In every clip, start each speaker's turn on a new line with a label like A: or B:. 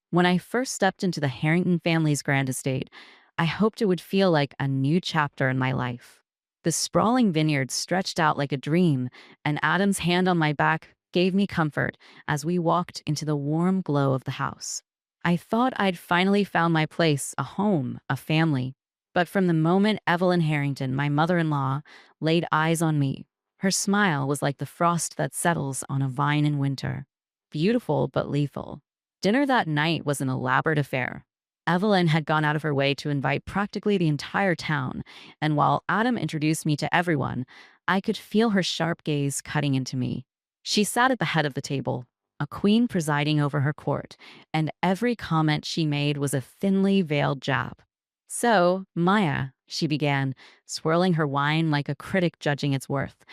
A: When I first stepped into the Harrington family's grand estate, I hoped it would feel like a new chapter in my life. The sprawling vineyard stretched out like a dream, and Adam's hand on my back gave me comfort as we walked into the warm glow of the house. I thought I'd finally found my place, a home, a family. But from the moment Evelyn Harrington, my mother in law, laid eyes on me, her smile was like the frost that settles on a vine in winter. Beautiful but lethal. Dinner that night was an elaborate affair. Evelyn had gone out of her way to invite practically the entire town, and while Adam introduced me to everyone, I could feel her sharp gaze cutting into me. She sat at the head of the table, a queen presiding over her court, and every comment she made was a thinly veiled jab. "So, Maya," she began, swirling her wine like a critic judging its worth,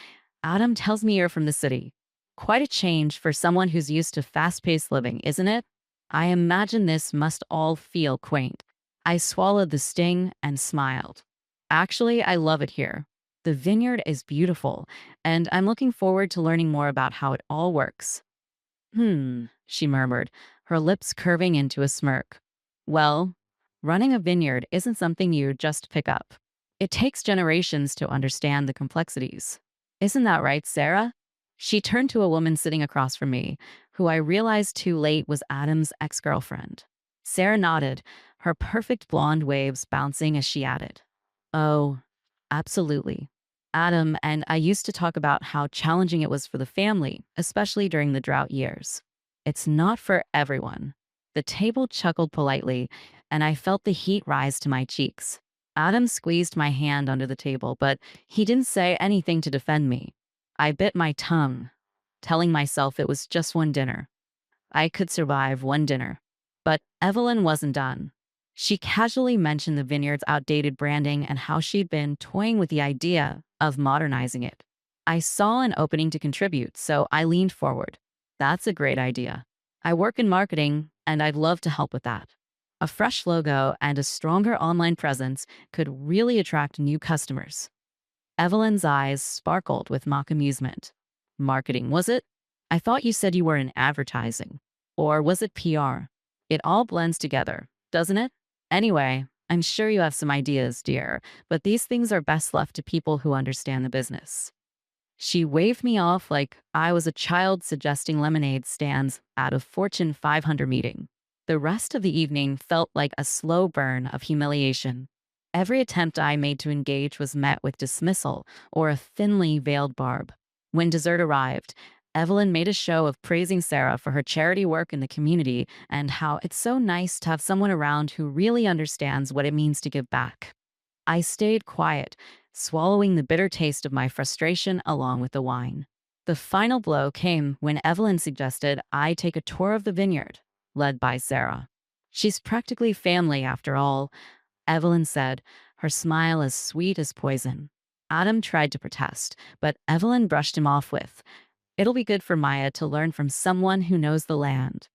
A: "Adam tells me you're from the city. Quite a change for someone who's used to fast-paced living, isn't it? I imagine this must all feel quaint." I swallowed the sting and smiled. "Actually, I love it here. The vineyard is beautiful, and I'm looking forward to learning more about how it all works." She murmured, her lips curving into a smirk. "Well, running a vineyard isn't something you just pick up. It takes generations to understand the complexities. Isn't that right, Sarah?" She turned to a woman sitting across from me, who I realized too late was Adam's ex-girlfriend. Sarah nodded, her perfect blonde waves bouncing as she added, "Oh, absolutely. Adam and I used to talk about how challenging it was for the family, especially during the drought years. It's not for everyone." The table chuckled politely, and I felt the heat rise to my cheeks. Adam squeezed my hand under the table, but he didn't say anything to defend me. I bit my tongue, telling myself it was just one dinner. I could survive one dinner. But Evelyn wasn't done. She casually mentioned the vineyard's outdated branding and how she'd been toying with the idea of modernizing it. I saw an opening to contribute, so I leaned forward. "That's a great idea. I work in marketing, and I'd love to help with that. A fresh logo and a stronger online presence could really attract new customers." Evelyn's eyes sparkled with mock amusement. "Marketing, was it? I thought you said you were in advertising. Or was it PR? It all blends together, doesn't it? Anyway, I'm sure you have some ideas, dear, but these things are best left to people who understand the business." She waved me off like I was a child suggesting lemonade stands at a Fortune 500 meeting. The rest of the evening felt like a slow burn of humiliation. Every attempt I made to engage was met with dismissal or a thinly veiled barb. When dessert arrived, Evelyn made a show of praising Sarah for her charity work in the community and how it's so nice to have someone around who really understands what it means to give back. I stayed quiet, swallowing the bitter taste of my frustration along with the wine. The final blow came when Evelyn suggested I take a tour of the vineyard, led by Sarah. "She's practically family after all," Evelyn said, her smile as sweet as poison. Adam tried to protest, but Evelyn brushed him off with, "It'll be good for Maya to learn from someone who knows the land."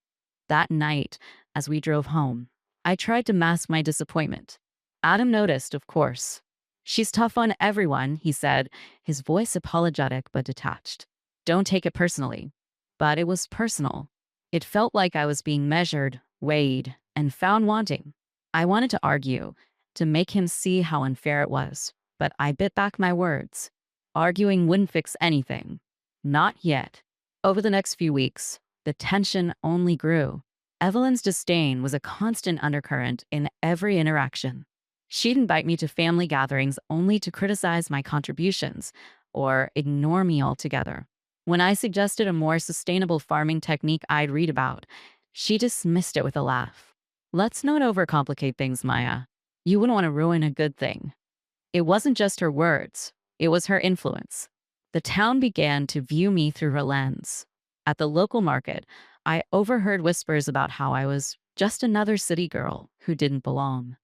A: That night, as we drove home, I tried to mask my disappointment. Adam noticed, of course. "She's tough on everyone," he said, his voice apologetic but detached. "Don't take it personally." But it was personal. It felt like I was being measured, weighed, and found wanting. I wanted to argue, to make him see how unfair it was, but I bit back my words. Arguing wouldn't fix anything. Not yet. Over the next few weeks, the tension only grew. Evelyn's disdain was a constant undercurrent in every interaction. She'd invite me to family gatherings only to criticize my contributions or ignore me altogether. When I suggested a more sustainable farming technique I'd read about, she dismissed it with a laugh. "Let's not overcomplicate things, Maya. You wouldn't want to ruin a good thing." It wasn't just her words, it was her influence. The town began to view me through her lens. At the local market, I overheard whispers about how I was just another city girl who didn't belong.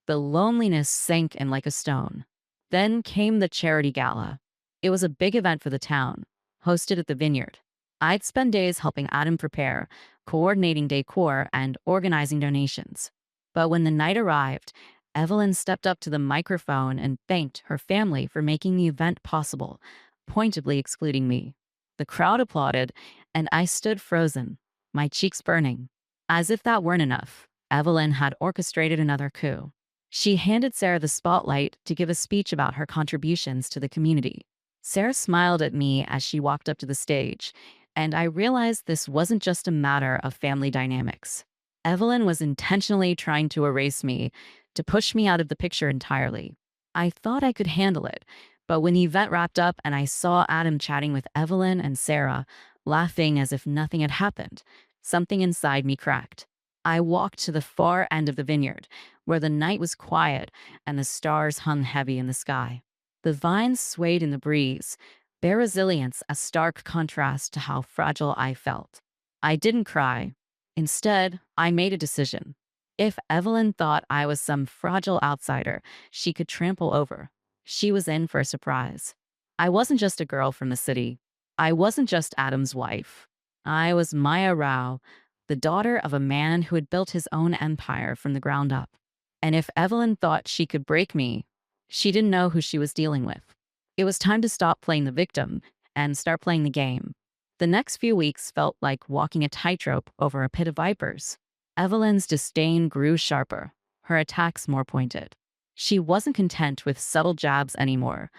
A: The loneliness sank in like a stone. Then came the charity gala. It was a big event for the town, hosted at the vineyard. I'd spend days helping Adam prepare, coordinating decor, and organizing donations. But when the night arrived, Evelyn stepped up to the microphone and thanked her family for making the event possible, pointedly excluding me. The crowd applauded, and I stood frozen, my cheeks burning. As if that weren't enough, Evelyn had orchestrated another coup. She handed Sarah the spotlight to give a speech about her contributions to the community. Sarah smiled at me as she walked up to the stage, and I realized this wasn't just a matter of family dynamics. Evelyn was intentionally trying to erase me, to push me out of the picture entirely. I thought I could handle it, but when the event wrapped up and I saw Adam chatting with Evelyn and Sarah, laughing as if nothing had happened, something inside me cracked. I walked to the far end of the vineyard, where the night was quiet and the stars hung heavy in the sky. The vines swayed in the breeze, their resilience a stark contrast to how fragile I felt. I didn't cry. Instead, I made a decision. If Evelyn thought I was some fragile outsider she could trample over, she was in for a surprise. I wasn't just a girl from the city. I wasn't just Adam's wife. I was Maya Rao, the daughter of a man who had built his own empire from the ground up. And if Evelyn thought she could break me, she didn't know who she was dealing with. It was time to stop playing the victim and start playing the game. The next few weeks felt like walking a tightrope over a pit of vipers. Evelyn's disdain grew sharper, her attacks more pointed. She wasn't content with subtle jabs anymore.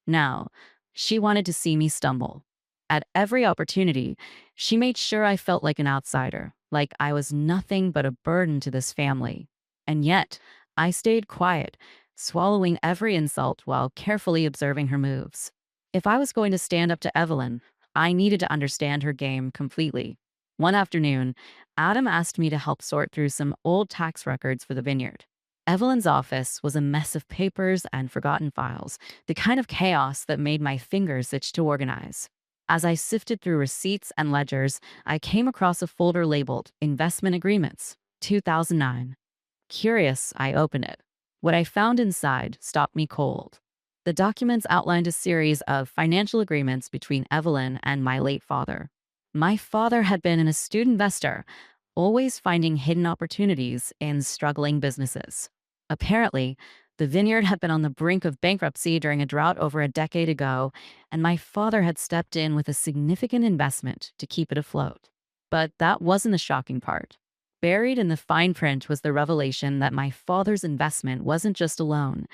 A: Now, she wanted to see me stumble. At every opportunity, she made sure I felt like an outsider, like I was nothing but a burden to this family. And yet, I stayed quiet, swallowing every insult while carefully observing her moves. If I was going to stand up to Evelyn, I needed to understand her game completely. One afternoon, Adam asked me to help sort through some old tax records for the vineyard. Evelyn's office was a mess of papers and forgotten files, the kind of chaos that made my fingers itch to organize. As I sifted through receipts and ledgers, I came across a folder labeled Investment Agreements, 2009. Curious, I opened it. What I found inside stopped me cold. The documents outlined a series of financial agreements between Evelyn and my late father. My father had been an astute investor, always finding hidden opportunities in struggling businesses. Apparently, the vineyard had been on the brink of bankruptcy during a drought over a decade ago, and my father had stepped in with a significant investment to keep it afloat. But that wasn't the shocking part. Buried in the fine print was the revelation that my father's investment wasn't just a loan.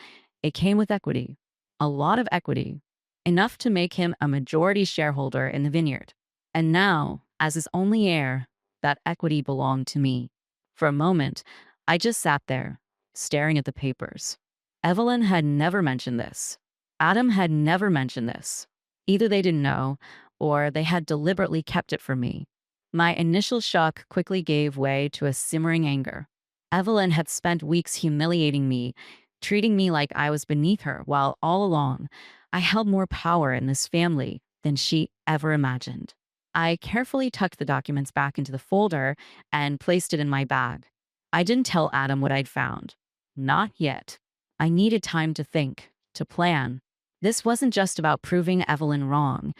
A: It came with equity. A lot of equity. Enough to make him a majority shareholder in the vineyard. And now, as his only heir, that equity belonged to me. For a moment, I just sat there, staring at the papers. Evelyn had never mentioned this. Adam had never mentioned this. Either they didn't know, or they had deliberately kept it from me. My initial shock quickly gave way to a simmering anger. Evelyn had spent weeks humiliating me, treating me like I was beneath her, while all along, I held more power in this family than she ever imagined. I carefully tucked the documents back into the folder and placed it in my bag. I didn't tell Adam what I'd found. Not yet. I needed time to think, to plan. This wasn't just about proving Evelyn wrong.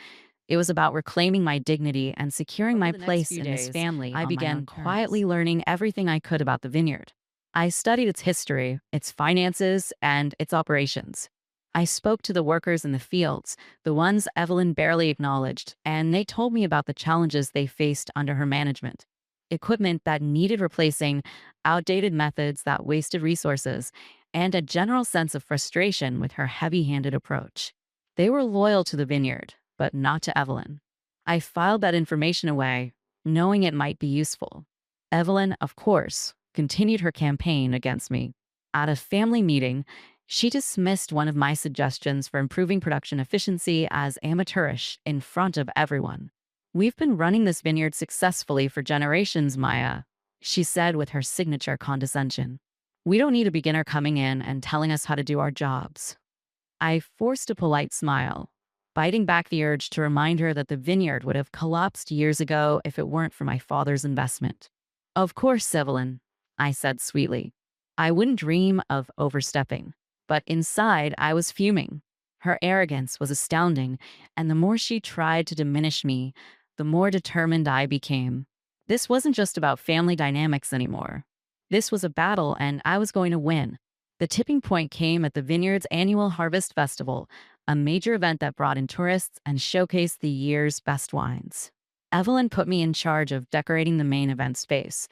A: It was about reclaiming my dignity and securing my place in this family. I began quietly learning everything I could about the vineyard. I studied its history, its finances, and its operations. I spoke to the workers in the fields, the ones Evelyn barely acknowledged, and they told me about the challenges they faced under her management. Equipment that needed replacing, outdated methods that wasted resources, and a general sense of frustration with her heavy-handed approach. They were loyal to the vineyard, but not to Evelyn. I filed that information away, knowing it might be useful. Evelyn, of course, continued her campaign against me. At a family meeting, she dismissed one of my suggestions for improving production efficiency as amateurish in front of everyone. "We've been running this vineyard successfully for generations, Maya," she said with her signature condescension. "We don't need a beginner coming in and telling us how to do our jobs." I forced a polite smile, biting back the urge to remind her that the vineyard would have collapsed years ago if it weren't for my father's investment. "Of course, Evelyn," I said sweetly. I wouldn't dream of overstepping. But inside, I was fuming. Her arrogance was astounding, and the more she tried to diminish me, the more determined I became. This wasn't just about family dynamics anymore. This was a battle, and I was going to win. The tipping point came at the vineyard's annual Harvest Festival, a major event that brought in tourists and showcased the year's best wines. Evelyn put me in charge of decorating the main event space,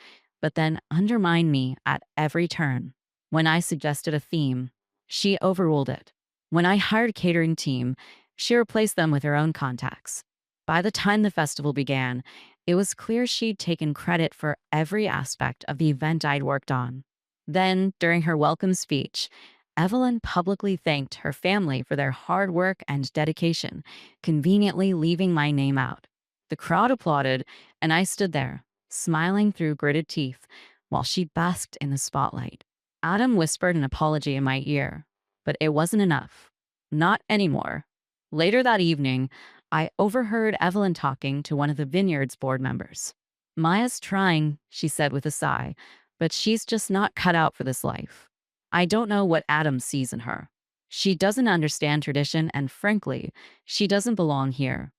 A: but then undermined me at every turn. When I suggested a theme, she overruled it. When I hired a catering team, she replaced them with her own contacts. By the time the festival began, it was clear she'd taken credit for every aspect of the event I'd worked on. Then, during her welcome speech, Evelyn publicly thanked her family for their hard work and dedication, conveniently leaving my name out. The crowd applauded, and I stood there, smiling through gritted teeth, while she basked in the spotlight. Adam whispered an apology in my ear, but it wasn't enough. Not anymore. Later that evening, I overheard Evelyn talking to one of the Vineyard's board members. Maya's trying, she said with a sigh, but she's just not cut out for this life. I don't know what Adam sees in her. She doesn't understand tradition, and frankly, she doesn't belong here.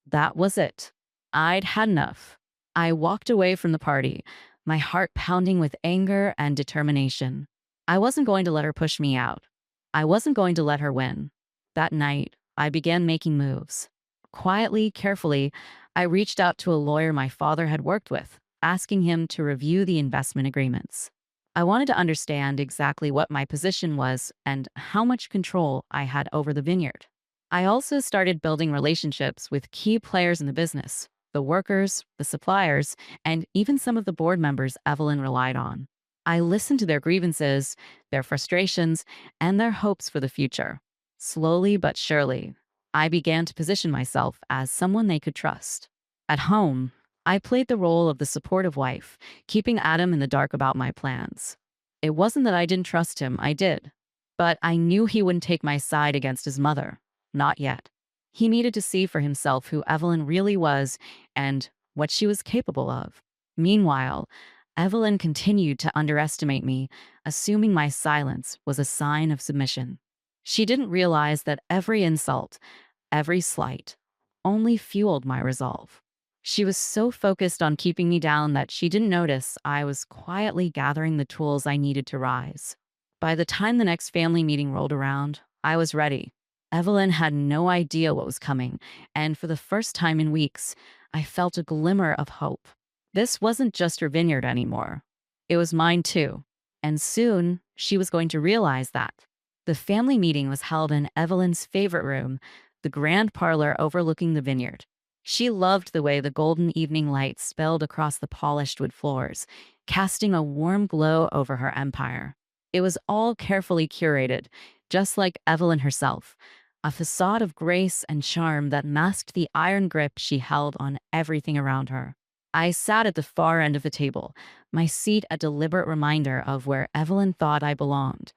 A: That was it. I'd had enough. I walked away from the party, my heart pounding with anger and determination. I wasn't going to let her push me out. I wasn't going to let her win. That night, I began making moves. Quietly, carefully, I reached out to a lawyer my father had worked with, asking him to review the investment agreements. I wanted to understand exactly what my position was and how much control I had over the vineyard. I also started building relationships with key players in the business, the workers, the suppliers, and even some of the board members Evelyn relied on. I listened to their grievances, their frustrations, and their hopes for the future. Slowly but surely, I began to position myself as someone they could trust. At home, I played the role of the supportive wife, keeping Adam in the dark about my plans. It wasn't that I didn't trust him, I did. But I knew he wouldn't take my side against his mother. Not yet. He needed to see for himself who Evelyn really was and what she was capable of. Meanwhile, Evelyn continued to underestimate me, assuming my silence was a sign of submission. She didn't realize that every insult, every slight, only fueled my resolve. She was so focused on keeping me down that she didn't notice I was quietly gathering the tools I needed to rise. By the time the next family meeting rolled around, I was ready. Evelyn had no idea what was coming, and for the first time in weeks, I felt a glimmer of hope. This wasn't just her vineyard anymore. It was mine too. And soon, she was going to realize that. The family meeting was held in Evelyn's favorite room, the grand parlor overlooking the vineyard. She loved the way the golden evening light spilled across the polished wood floors, casting a warm glow over her empire. It was all carefully curated, just like Evelyn herself, a facade of grace and charm that masked the iron grip she held on everything around her. I sat at the far end of the table, my seat a deliberate reminder of where Evelyn thought I belonged.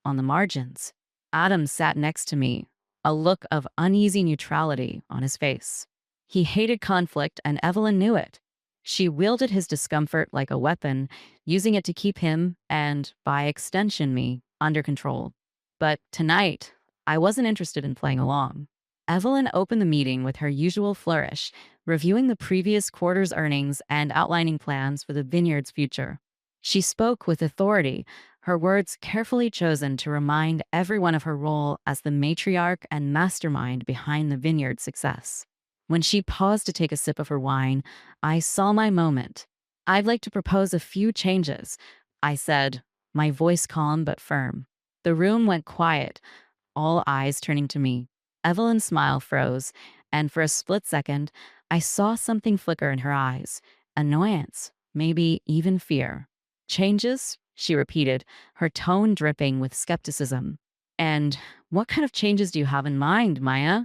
A: On the margins, Adam sat next to me, a look of uneasy neutrality on his face. He hated conflict, and Evelyn knew it. She wielded his discomfort like a weapon, using it to keep him, and, by extension me, under control. But tonight, I wasn't interested in playing along. Evelyn opened the meeting with her usual flourish, reviewing the previous quarter's earnings and outlining plans for the vineyard's future. She spoke with authority, her words carefully chosen to remind everyone of her role as the matriarch and mastermind behind the vineyard's success. When she paused to take a sip of her wine, I saw my moment. "I'd like to propose a few changes," I said, my voice calm but firm. The room went quiet, all eyes turning to me. Evelyn's smile froze, and for a split second, I saw something flicker in her eyes. Annoyance, maybe even fear. "Changes?" she repeated, her tone dripping with skepticism. "And what kind of changes do you have in mind, Maya?"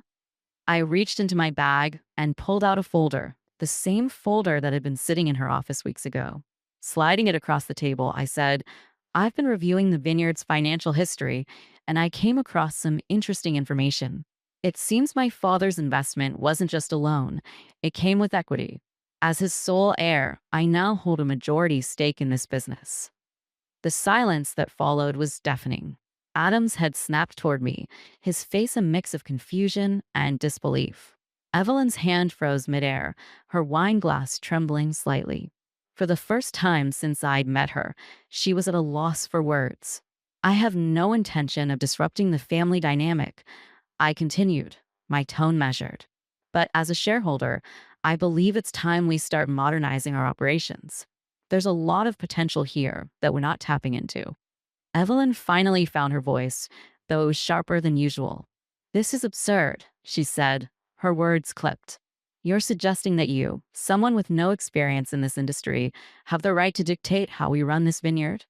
A: I reached into my bag and pulled out a folder, the same folder that had been sitting in her office weeks ago. Sliding it across the table, I said, "I've been reviewing the vineyard's financial history, and I came across some interesting information. It seems my father's investment wasn't just a loan, it came with equity. As his sole heir, I now hold a majority stake in this business." The silence that followed was deafening. Adam's head snapped toward me, his face a mix of confusion and disbelief. Evelyn's hand froze midair, her wine glass trembling slightly. For the first time since I'd met her, she was at a loss for words. "I have no intention of disrupting the family dynamic," I continued, my tone measured. "But as a shareholder, I believe it's time we start modernizing our operations." There's a lot of potential here that we're not tapping into. Evelyn finally found her voice, though it was sharper than usual. This is absurd, she said, her words clipped. You're suggesting that you, someone with no experience in this industry, have the right to dictate how we run this vineyard?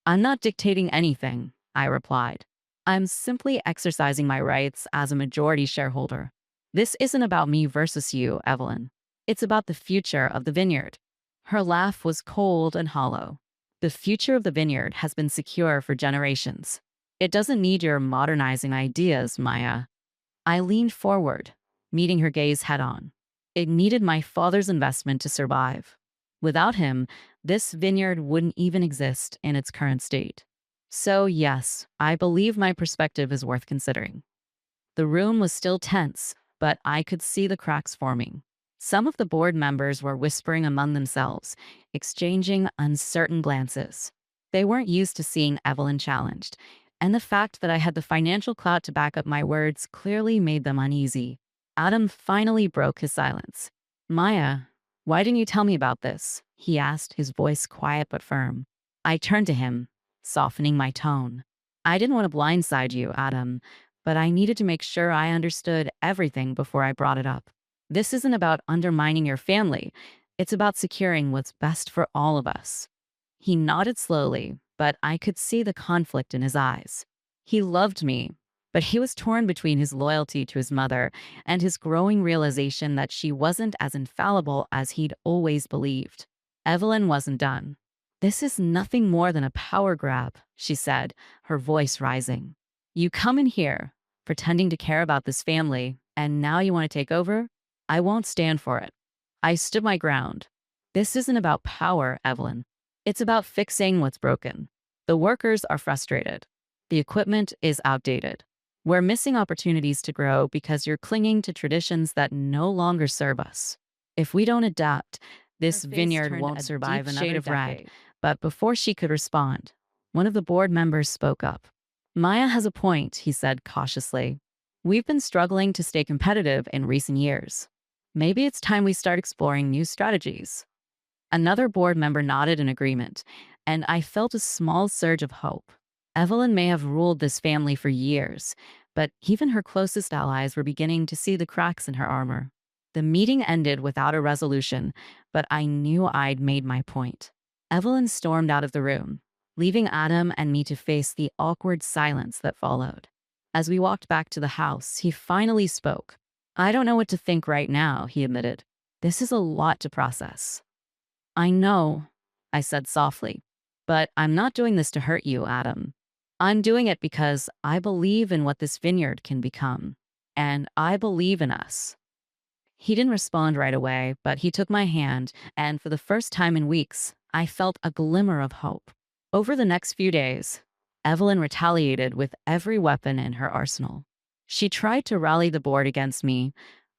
A: I'm not dictating anything, I replied. I'm simply exercising my rights as a majority shareholder. This isn't about me versus you, Evelyn. It's about the future of the vineyard. Her laugh was cold and hollow. The future of the vineyard has been secure for generations. It doesn't need your modernizing ideas, Maya. I leaned forward, meeting her gaze head on. It needed my father's investment to survive. Without him, this vineyard wouldn't even exist in its current state. So, yes, I believe my perspective is worth considering. The room was still tense, but I could see the cracks forming. Some of the board members were whispering among themselves, exchanging uncertain glances. They weren't used to seeing Evelyn challenged, and the fact that I had the financial clout to back up my words clearly made them uneasy. Adam finally broke his silence. Maya, why didn't you tell me about this? He asked, his voice quiet but firm. I turned to him, softening my tone. I didn't want to blindside you, Adam, but I needed to make sure I understood everything before I brought it up. This isn't about undermining your family. It's about securing what's best for all of us. He nodded slowly, but I could see the conflict in his eyes. He loved me, but he was torn between his loyalty to his mother and his growing realization that she wasn't as infallible as he'd always believed. Evelyn wasn't done. This is nothing more than a power grab, she said, her voice rising. You come in here, pretending to care about this family, and now you want to take over? I won't stand for it. I stood my ground. This isn't about power, Evelyn. It's about fixing what's broken. The workers are frustrated. The equipment is outdated. We're missing opportunities to grow because you're clinging to traditions that no longer serve us. If we don't adapt, this vineyard won't survive another shade of red. But before she could respond, one of the board members spoke up. Maya has a point, he said cautiously. We've been struggling to stay competitive in recent years. Maybe it's time we start exploring new strategies. Another board member nodded in agreement, and I felt a small surge of hope. Evelyn may have ruled this family for years, but even her closest allies were beginning to see the cracks in her armor. The meeting ended without a resolution, but I knew I'd made my point. Evelyn stormed out of the room, leaving Adam and me to face the awkward silence that followed. As we walked back to the house, he finally spoke. I don't know what to think right now, he admitted. This is a lot to process. I know, I said softly, but I'm not doing this to hurt you, Adam. I'm doing it because I believe in what this vineyard can become, and I believe in us. He didn't respond right away, but he took my hand, and for the first time in weeks, I felt a glimmer of hope. Over the next few days, Evelyn retaliated with every weapon in her arsenal. She tried to rally the board against me,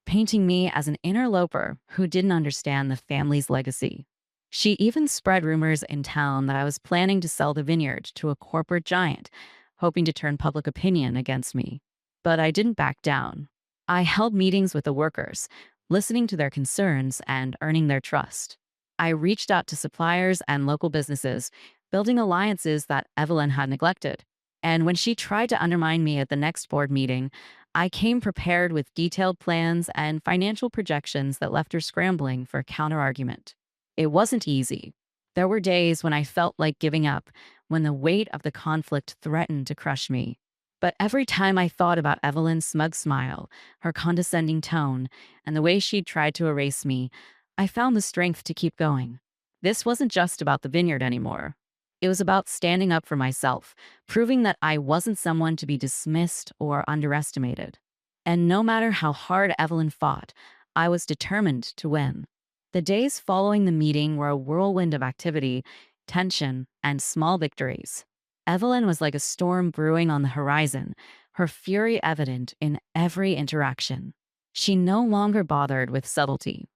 A: painting me as an interloper who didn't understand the family's legacy. She even spread rumors in town that I was planning to sell the vineyard to a corporate giant, hoping to turn public opinion against me. But I didn't back down. I held meetings with the workers, listening to their concerns and earning their trust. I reached out to suppliers and local businesses, building alliances that Evelyn had neglected. And when she tried to undermine me at the next board meeting, I came prepared with detailed plans and financial projections that left her scrambling for a counterargument. It wasn't easy. There were days when I felt like giving up, when the weight of the conflict threatened to crush me. But every time I thought about Evelyn's smug smile, her condescending tone, and the way she'd tried to erase me, I found the strength to keep going. This wasn't just about the vineyard anymore. It was about standing up for myself, proving that I wasn't someone to be dismissed or underestimated. And no matter how hard Evelyn fought, I was determined to win. The days following the meeting were a whirlwind of activity, tension, and small victories. Evelyn was like a storm brewing on the horizon, her fury evident in every interaction. She no longer bothered with subtlety.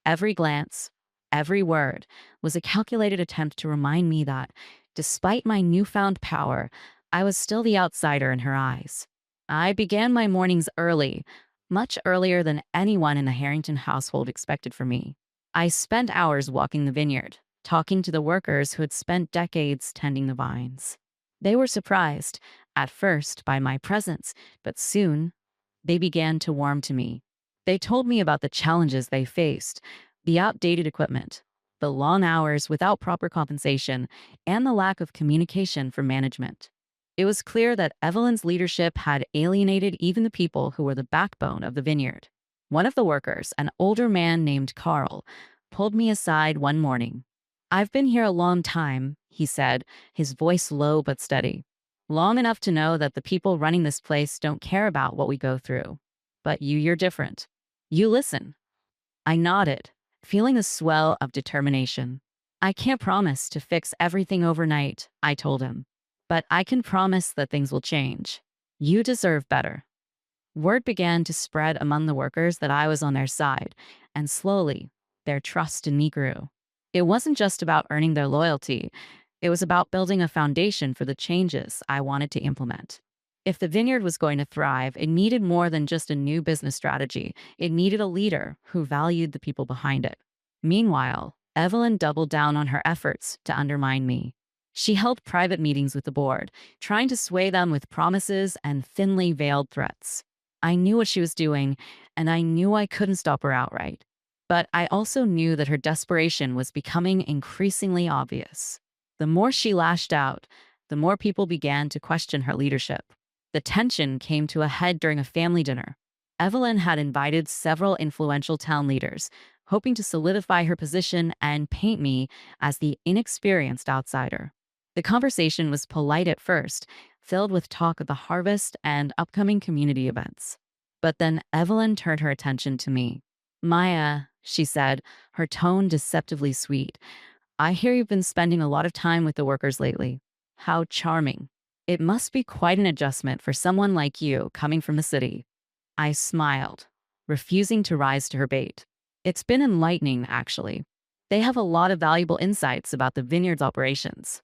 A: Every glance, every word was a calculated attempt to remind me that, despite my newfound power, I was still the outsider in her eyes. I began my mornings early, much earlier than anyone in the Harrington household expected from me. I spent hours walking the vineyard, talking to the workers who had spent decades tending the vines. They were surprised, at first, by my presence, but soon they began to warm to me. They told me about the challenges they faced, the outdated equipment, the long hours without proper compensation, and the lack of communication from management. It was clear that Evelyn's leadership had alienated even the people who were the backbone of the vineyard. One of the workers, an older man named Carl, pulled me aside one morning. "I've been here a long time," he said, his voice low but steady. "Long enough to know that the people running this place don't care about what we go through. But you're different. You listen." I nodded, feeling a swell of determination. "I can't promise to fix everything overnight," I told him. "But I can promise that things will change. You deserve better." Word began to spread among the workers that I was on their side, and slowly, their trust in me grew. It wasn't just about earning their loyalty, it was about building a foundation for the changes I wanted to implement. If the vineyard was going to thrive, it needed more than just a new business strategy. It needed a leader who valued the people behind it. Meanwhile, Evelyn doubled down on her efforts to undermine me. She held private meetings with the board, trying to sway them with promises and thinly veiled threats. I knew what she was doing, and I knew I couldn't stop her outright. But I also knew that her desperation was becoming increasingly obvious. The more she lashed out, the more people began to question her leadership. The tension came to a head during a family dinner. Evelyn had invited several influential town leaders, hoping to solidify her position and paint me as the inexperienced outsider. The conversation was polite at first, filled with talk of the harvest and upcoming community events. But then Evelyn turned her attention to me. "Maya," she said, her tone deceptively sweet, "I hear you've been spending a lot of time with the workers lately. How charming. It must be quite an adjustment for someone like you coming from the city." I smiled, refusing to rise to her bait. "It's been enlightening, actually. They have a lot of valuable insights about the vineyard's operations."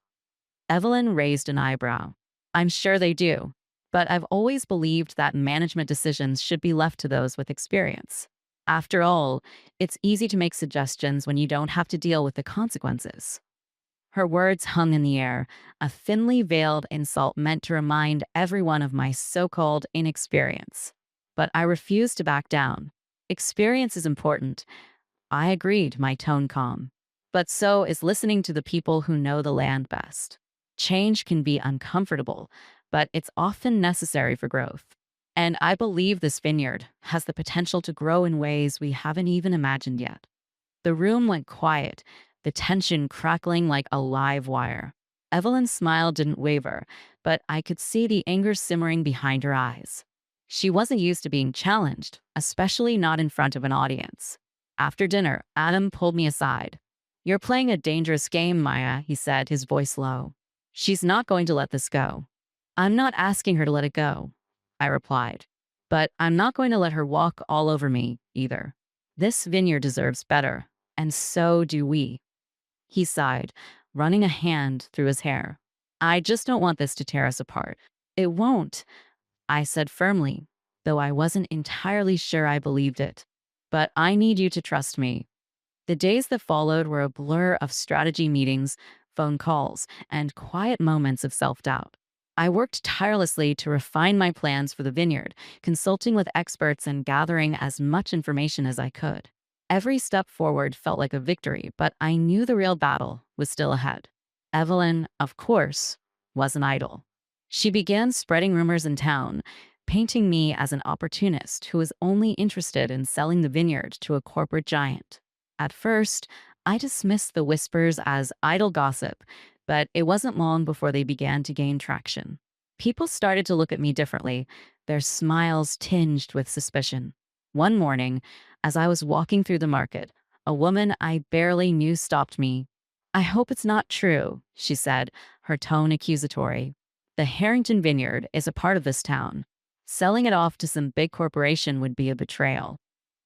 A: Evelyn raised an eyebrow. "I'm sure they do, but I've always believed that management decisions should be left to those with experience. After all, it's easy to make suggestions when you don't have to deal with the consequences." Her words hung in the air, a thinly veiled insult meant to remind everyone of my so-called inexperience. But I refused to back down. Experience is important. I agreed, my tone calm. But so is listening to the people who know the land best. Change can be uncomfortable, but it's often necessary for growth. And I believe this vineyard has the potential to grow in ways we haven't even imagined yet. The room went quiet, the tension crackling like a live wire. Evelyn's smile didn't waver, but I could see the anger simmering behind her eyes. She wasn't used to being challenged, especially not in front of an audience. After dinner, Adam pulled me aside. "You're playing a dangerous game, Maya," he said, his voice low. "She's not going to let this go." "I'm not asking her to let it go," I replied. "But I'm not going to let her walk all over me, either. This vineyard deserves better, and so do we." He sighed, running a hand through his hair. "I just don't want this to tear us apart." "It won't," I said firmly, though I wasn't entirely sure I believed it. "But I need you to trust me." The days that followed were a blur of strategy meetings, phone calls, and quiet moments of self-doubt. I worked tirelessly to refine my plans for the vineyard, consulting with experts and gathering as much information as I could. Every step forward felt like a victory, but I knew the real battle was still ahead. Evelyn, of course, wasn't idle. She began spreading rumors in town, painting me as an opportunist who was only interested in selling the vineyard to a corporate giant. At first, I dismissed the whispers as idle gossip, but it wasn't long before they began to gain traction. People started to look at me differently, their smiles tinged with suspicion. One morning, as I was walking through the market, a woman I barely knew stopped me. "I hope it's not true," she said, her tone accusatory. "The Harrington Vineyard is a part of this town. Selling it off to some big corporation would be a betrayal."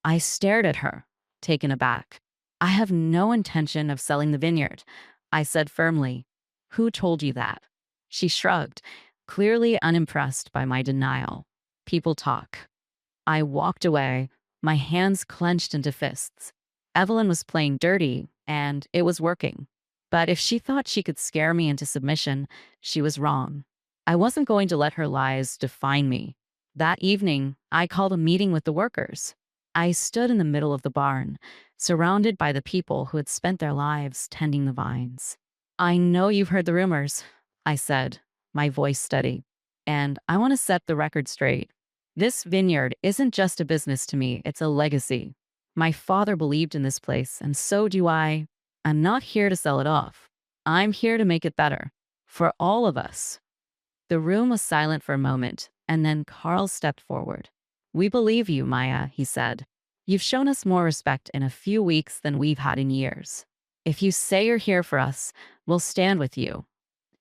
A: I stared at her, taken aback. "I have no intention of selling the vineyard," I said firmly. "Who told you that?" She shrugged, clearly unimpressed by my denial. "People talk." I walked away, my hands clenched into fists. Evelyn was playing dirty, and it was working. But if she thought she could scare me into submission, she was wrong. I wasn't going to let her lies define me. That evening, I called a meeting with the workers. I stood in the middle of the barn, surrounded by the people who had spent their lives tending the vines. I know you've heard the rumors, I said, my voice steady. And I want to set the record straight. This vineyard isn't just a business to me, it's a legacy. My father believed in this place, and so do I. I'm not here to sell it off. I'm here to make it better. For all of us. The room was silent for a moment, and then Carl stepped forward. We believe you, Maya, he said. You've shown us more respect in a few weeks than we've had in years. If you say you're here for us, we'll stand with you.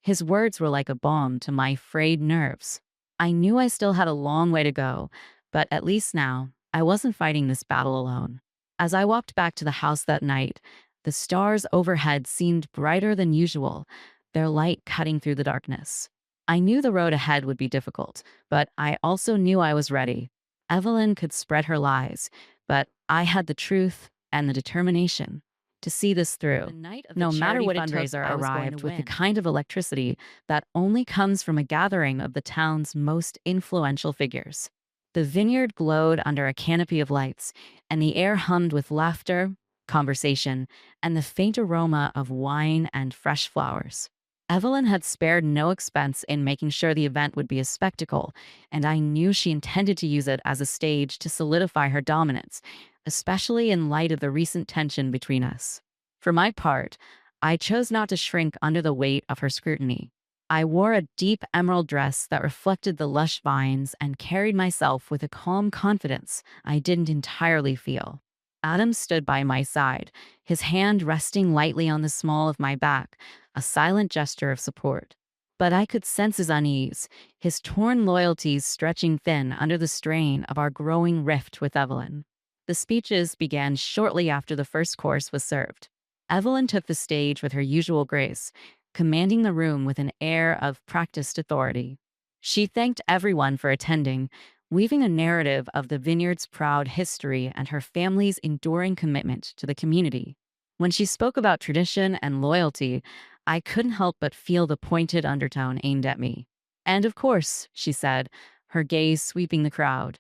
A: His words were like a balm to my frayed nerves. I knew I still had a long way to go, but at least now, I wasn't fighting this battle alone. As I walked back to the house that night, the stars overhead seemed brighter than usual, their light cutting through the darkness. I knew the road ahead would be difficult, but I also knew I was ready. Evelyn could spread her lies, but I had the truth and the determination to see this through. No matter what fundraiser arrived with the kind of electricity that only comes from a gathering of the town's most influential figures. The vineyard glowed under a canopy of lights, and the air hummed with laughter, conversation, and the faint aroma of wine and fresh flowers. Evelyn had spared no expense in making sure the event would be a spectacle, and I knew she intended to use it as a stage to solidify her dominance, especially in light of the recent tension between us. For my part, I chose not to shrink under the weight of her scrutiny. I wore a deep emerald dress that reflected the lush vines and carried myself with a calm confidence I didn't entirely feel. Adam stood by my side, his hand resting lightly on the small of my back, a silent gesture of support. But I could sense his unease, his torn loyalties stretching thin under the strain of our growing rift with Evelyn. The speeches began shortly after the first course was served. Evelyn took the stage with her usual grace, commanding the room with an air of practiced authority. She thanked everyone for attending, weaving a narrative of the vineyard's proud history and her family's enduring commitment to the community. When she spoke about tradition and loyalty, I couldn't help but feel the pointed undertone aimed at me. And of course, she said, her gaze sweeping the crowd,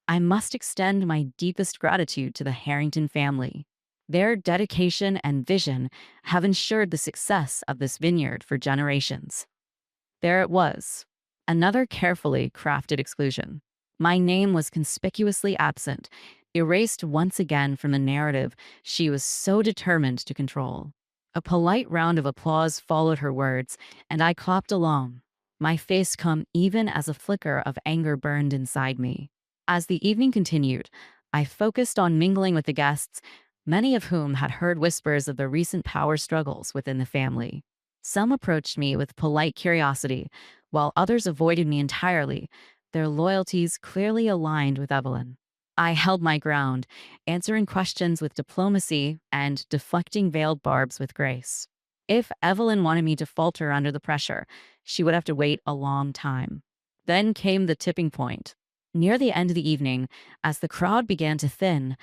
A: I must extend my deepest gratitude to the Harrington family. Their dedication and vision have ensured the success of this vineyard for generations. There it was, another carefully crafted exclusion. My name was conspicuously absent, erased once again from the narrative she was so determined to control. A polite round of applause followed her words, and I clapped along, my face calm even as a flicker of anger burned inside me. As the evening continued, I focused on mingling with the guests, many of whom had heard whispers of the recent power struggles within the family. Some approached me with polite curiosity, while others avoided me entirely, their loyalties clearly aligned with Evelyn. I held my ground, answering questions with diplomacy and deflecting veiled barbs with grace. If Evelyn wanted me to falter under the pressure, she would have to wait a long time. Then came the tipping point. Near the end of the evening, as the crowd began to thin,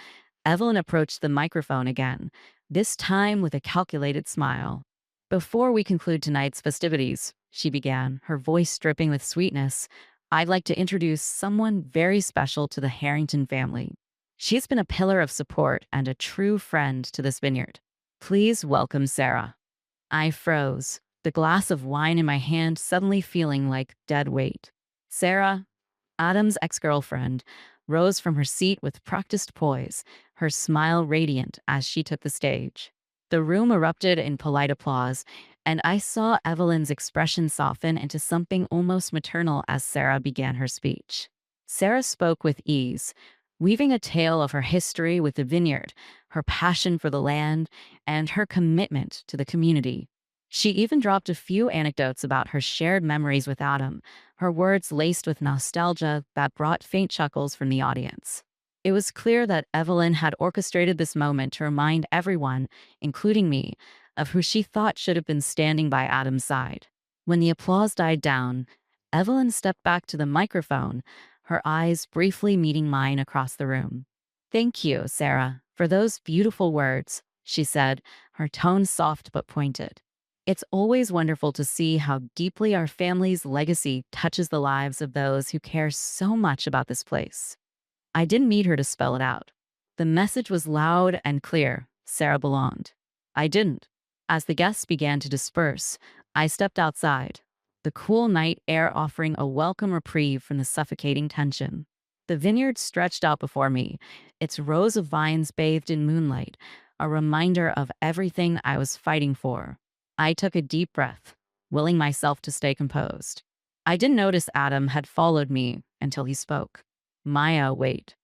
A: Evelyn approached the microphone again, this time with a calculated smile. Before we conclude tonight's festivities, she began, her voice dripping with sweetness, I'd like to introduce someone very special to the Harrington family. She's been a pillar of support and a true friend to this vineyard. Please welcome Sarah. I froze, the glass of wine in my hand suddenly feeling like dead weight. Sarah, Adam's ex-girlfriend, rose from her seat with practiced poise, her smile radiant as she took the stage. The room erupted in polite applause, and I saw Evelyn's expression soften into something almost maternal as Sarah began her speech. Sarah spoke with ease, weaving a tale of her history with the vineyard, her passion for the land, and her commitment to the community. She even dropped a few anecdotes about her shared memories with Adam, her words laced with nostalgia that brought faint chuckles from the audience. It was clear that Evelyn had orchestrated this moment to remind everyone, including me, of who she thought should have been standing by Adam's side. When the applause died down, Evelyn stepped back to the microphone, her eyes briefly meeting mine across the room. Thank you, Sarah, for those beautiful words, she said, her tone soft but pointed. It's always wonderful to see how deeply our family's legacy touches the lives of those who care so much about this place. I didn't need her to spell it out. The message was loud and clear. Sarah belonged. I didn't. As the guests began to disperse, I stepped outside, the cool night air offering a welcome reprieve from the suffocating tension. The vineyard stretched out before me, its rows of vines bathed in moonlight, a reminder of everything I was fighting for. I took a deep breath, willing myself to stay composed. I didn't notice Adam had followed me until he spoke. Maya, wait.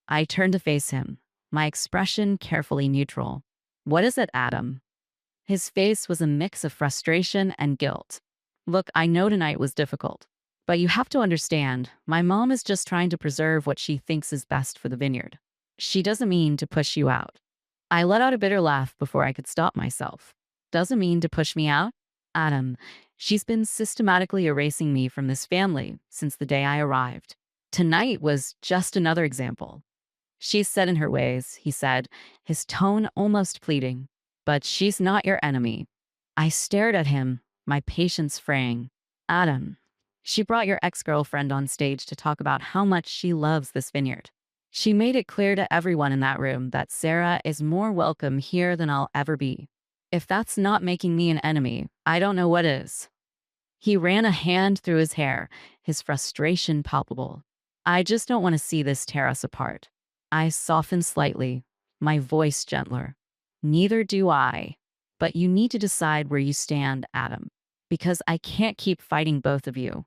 A: I turned to face him, my expression carefully neutral. What is it, Adam? His face was a mix of frustration and guilt. Look, I know tonight was difficult, but you have to understand, my mom is just trying to preserve what she thinks is best for the vineyard. She doesn't mean to push you out. I let out a bitter laugh before I could stop myself. Doesn't mean to push me out? Adam, she's been systematically erasing me from this family since the day I arrived. Tonight was just another example. She's set in her ways, he said, his tone almost pleading. But she's not your enemy. I stared at him, my patience fraying. Adam, she brought your ex-girlfriend on stage to talk about how much she loves this vineyard. She made it clear to everyone in that room that Sarah is more welcome here than I'll ever be. If that's not making me an enemy, I don't know what is. He ran a hand through his hair, his frustration palpable. I just don't want to see this tear us apart. I softened slightly, my voice gentler. Neither do I. But you need to decide where you stand, Adam, because I can't keep fighting both of you.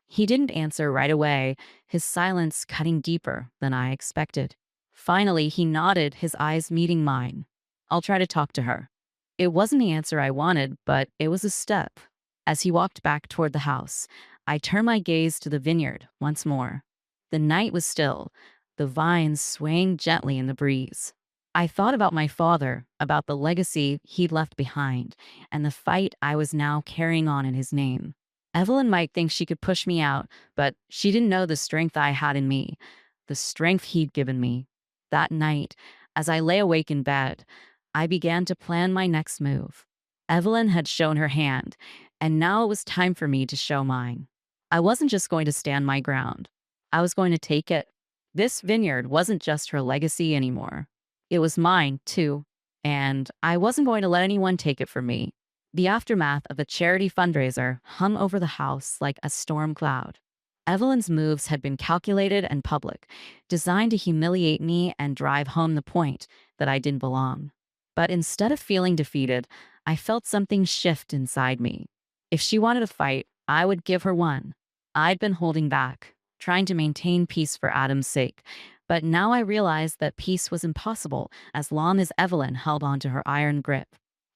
A: He didn't answer right away, his silence cutting deeper than I expected. Finally, he nodded, his eyes meeting mine. I'll try to talk to her. It wasn't the answer I wanted, but it was a step. As he walked back toward the house, I turned my gaze to the vineyard once more. The night was still, the vines swaying gently in the breeze. I thought about my father, about the legacy he'd left behind, and the fight I was now carrying on in his name. Evelyn might think she could push me out, but she didn't know the strength I had in me, the strength he'd given me. That night, as I lay awake in bed, I began to plan my next move. Evelyn had shown her hand, and now it was time for me to show mine. I wasn't just going to stand my ground. I was going to take it. This vineyard wasn't just her legacy anymore. It was mine, too, and I wasn't going to let anyone take it from me. The aftermath of the charity fundraiser hung over the house like a storm cloud. Evelyn's moves had been calculated and public, designed to humiliate me and drive home the point that I didn't belong. But instead of feeling defeated, I felt something shift inside me. If she wanted a fight, I would give her one. I'd been holding back, trying to maintain peace for Adam's sake. But now I realized that peace was impossible as long as Evelyn held on to her iron grip.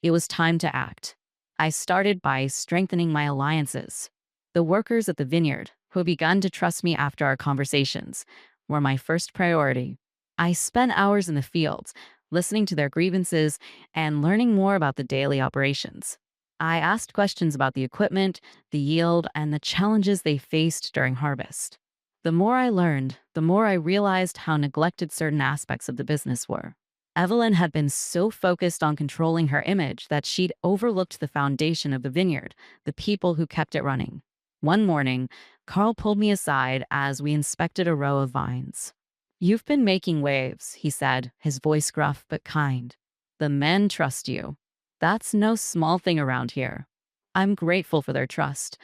A: It was time to act. I started by strengthening my alliances. The workers at the vineyard, who had begun to trust me after our conversations, were my first priority. I spent hours in the fields, listening to their grievances and learning more about the daily operations. I asked questions about the equipment, the yield, and the challenges they faced during harvest. The more I learned, the more I realized how neglected certain aspects of the business were. Evelyn had been so focused on controlling her image that she'd overlooked the foundation of the vineyard, the people who kept it running. One morning, Carl pulled me aside as we inspected a row of vines. "You've been making waves," he said, his voice gruff but kind. "The men trust you. That's no small thing around here." "I'm grateful for their trust,"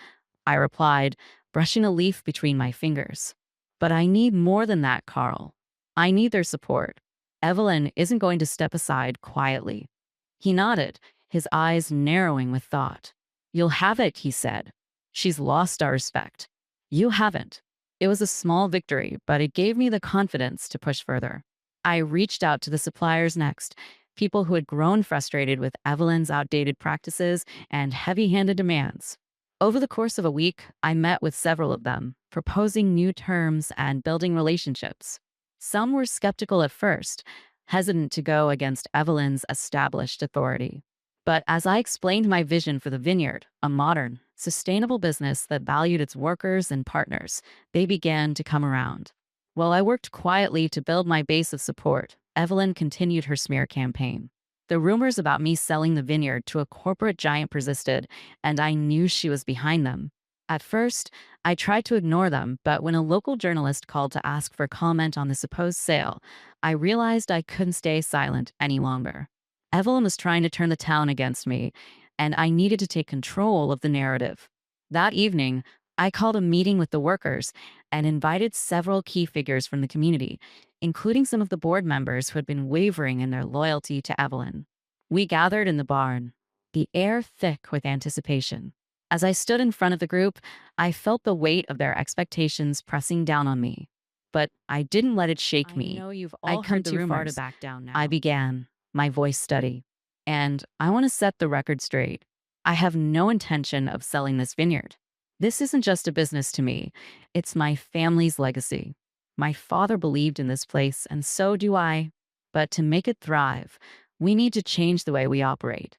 A: I replied, brushing a leaf between my fingers. "But I need more than that, Carl. I need their support. Evelyn isn't going to step aside quietly." He nodded, his eyes narrowing with thought. "You'll have it," he said. "She's lost our respect. You haven't." It was a small victory, but it gave me the confidence to push further. I reached out to the suppliers next, people who had grown frustrated with Evelyn's outdated practices and heavy-handed demands. Over the course of a week, I met with several of them, proposing new terms and building relationships. Some were skeptical at first, hesitant to go against Evelyn's established authority. But as I explained my vision for the vineyard, a modern, sustainable business that valued its workers and partners, they began to come around. While I worked quietly to build my base of support, Evelyn continued her smear campaign. The rumors about me selling the vineyard to a corporate giant persisted, and I knew she was behind them. At first, I tried to ignore them, but when a local journalist called to ask for comment on the supposed sale, I realized I couldn't stay silent any longer. Evelyn was trying to turn the town against me, and I needed to take control of the narrative. That evening, I called a meeting with the workers and invited several key figures from the community, including some of the board members who had been wavering in their loyalty to Evelyn. We gathered in the barn, the air thick with anticipation. As I stood in front of the group, I felt the weight of their expectations pressing down on me. But I didn't let it shake me.
B: I know you've
A: I'd
B: all
A: come
B: heard the
A: too far to
B: rumors.
A: back down now.
B: I
A: I began, my voice steady. And I want to set the record straight. I have no intention of selling this vineyard. This isn't just a business to me, it's my family's legacy. My father believed in this place, and so do I. But to make it thrive, we need to change the way we operate.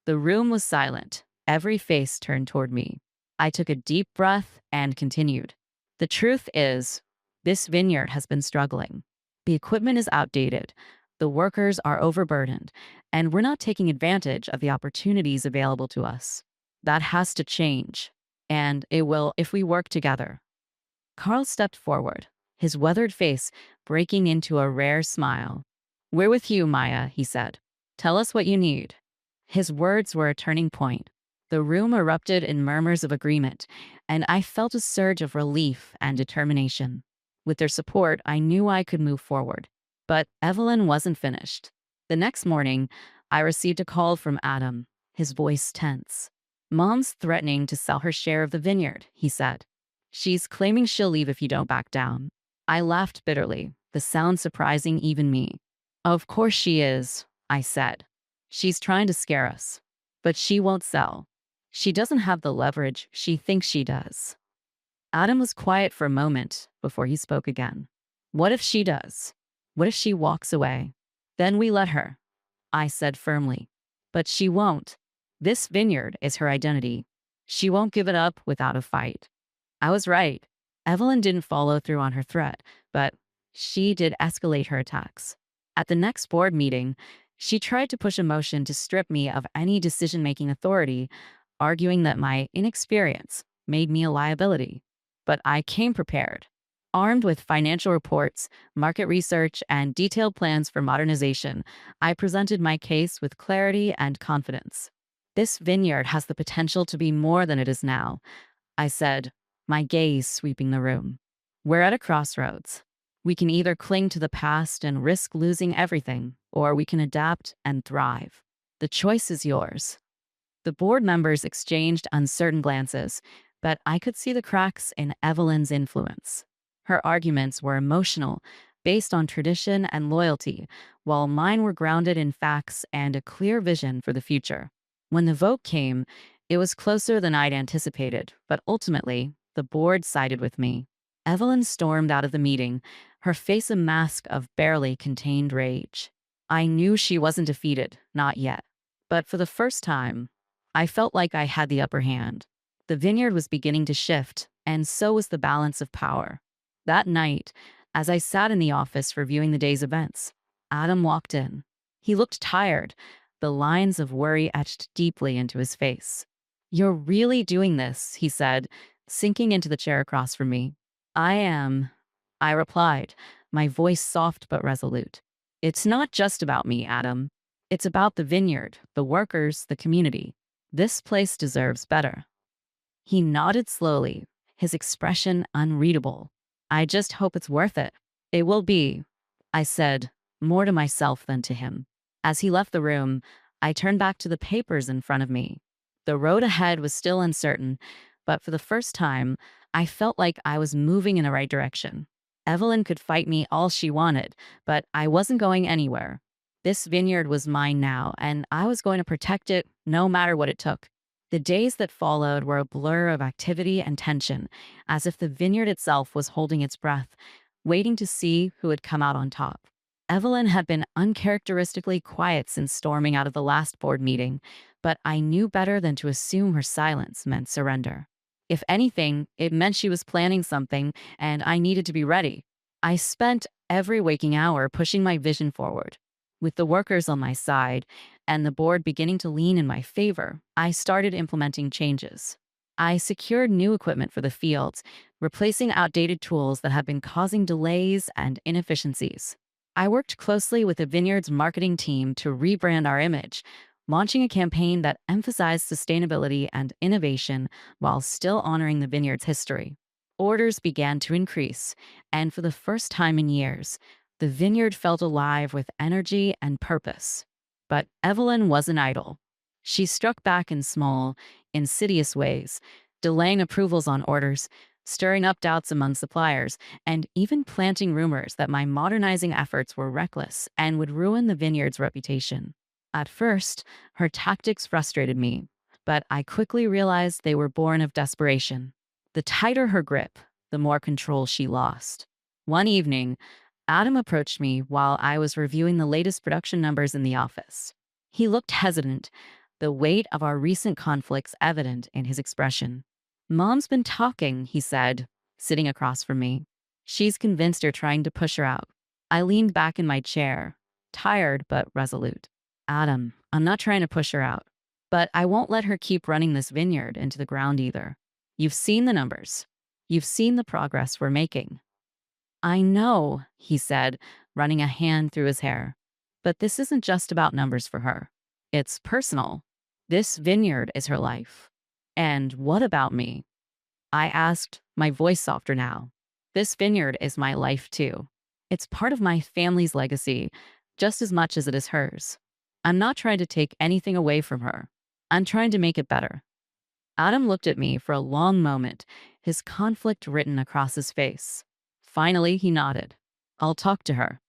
A: The room was silent, every face turned toward me. I took a deep breath and continued. The truth is, this vineyard has been struggling. The equipment is outdated, the workers are overburdened, and we're not taking advantage of the opportunities available to us. That has to change, and it will if we work together. Carl stepped forward, his weathered face breaking into a rare smile. We're with you, Maya, he said. Tell us what you need. His words were a turning point. The room erupted in murmurs of agreement, and I felt a surge of relief and determination. With their support, I knew I could move forward. But Evelyn wasn't finished. The next morning, I received a call from Adam, his voice tense. Mom's threatening to sell her share of the vineyard, he said. She's claiming she'll leave if you don't back down. I laughed bitterly, the sound surprising even me. Of course she is, I said. She's trying to scare us. But she won't sell. She doesn't have the leverage she thinks she does. Adam was quiet for a moment before he spoke again. What if she does? What if she walks away? Then we let her, I said firmly. But she won't. This vineyard is her identity. She won't give it up without a fight. I was right. Evelyn didn't follow through on her threat, but she did escalate her attacks. At the next board meeting, she tried to push a motion to strip me of any decision-making authority, arguing that my inexperience made me a liability. But I came prepared. Armed with financial reports, market research, and detailed plans for modernization, I presented my case with clarity and confidence. This vineyard has the potential to be more than it is now, I said, my gaze sweeping the room. We're at a crossroads. We can either cling to the past and risk losing everything, or we can adapt and thrive. The choice is yours. The board members exchanged uncertain glances, but I could see the cracks in Evelyn's influence. Her arguments were emotional, based on tradition and loyalty, while mine were grounded in facts and a clear vision for the future. When the vote came, it was closer than I'd anticipated, but ultimately, the board sided with me. Evelyn stormed out of the meeting, her face a mask of barely contained rage. I knew she wasn't defeated, not yet. But for the first time, I felt like I had the upper hand. The vineyard was beginning to shift, and so was the balance of power. That night, as I sat in the office reviewing the day's events, Adam walked in. He looked tired, the lines of worry etched deeply into his face. You're really doing this, he said, sinking into the chair across from me. I am, I replied, my voice soft but resolute. It's not just about me, Adam. It's about the vineyard, the workers, the community. This place deserves better. He nodded slowly, his expression unreadable. I just hope it's worth it. It will be, I said, more to myself than to him. As he left the room, I turned back to the papers in front of me. The road ahead was still uncertain, but for the first time, I felt like I was moving in the right direction. Evelyn could fight me all she wanted, but I wasn't going anywhere. This vineyard was mine now, and I was going to protect it no matter what it took. The days that followed were a blur of activity and tension, as if the vineyard itself was holding its breath, waiting to see who would come out on top. Evelyn had been uncharacteristically quiet since storming out of the last board meeting, but I knew better than to assume her silence meant surrender. If anything, it meant she was planning something, and I needed to be ready. I spent every waking hour pushing my vision forward. With the workers on my side and the board beginning to lean in my favor, I started implementing changes. I secured new equipment for the fields, replacing outdated tools that had been causing delays and inefficiencies. I worked closely with the Vineyard's marketing team to rebrand our image, launching a campaign that emphasized sustainability and innovation while still honoring the Vineyard's history. Orders began to increase, and for the first time in years, the Vineyard felt alive with energy and purpose. But Evelyn wasn't idle. She struck back in small, insidious ways, delaying approvals on orders, stirring up doubts among suppliers, and even planting rumors that my modernizing efforts were reckless and would ruin the Vineyard's reputation. At first, her tactics frustrated me, but I quickly realized they were born of desperation. The tighter her grip, the more control she lost. One evening, Adam approached me while I was reviewing the latest production numbers in the office. He looked hesitant, the weight of our recent conflicts evident in his expression. "Mom's been talking," he said, sitting across from me. "She's convinced you're trying to push her out." I leaned back in my chair, tired but resolute. "Adam, I'm not trying to push her out, but I won't let her keep running this vineyard into the ground either. You've seen the numbers. You've seen the progress we're making." "I know," he said, running a hand through his hair. "But this isn't just about numbers for her. It's personal. This vineyard is her life. And what about me?" I asked, my voice softer now. "This vineyard is my life too. It's part of my family's legacy, just as much as it is hers. I'm not trying to take anything away from her. I'm trying to make it better." Adam looked at me for a long moment, his conflict written across his face. Finally, he nodded. "I'll talk to her."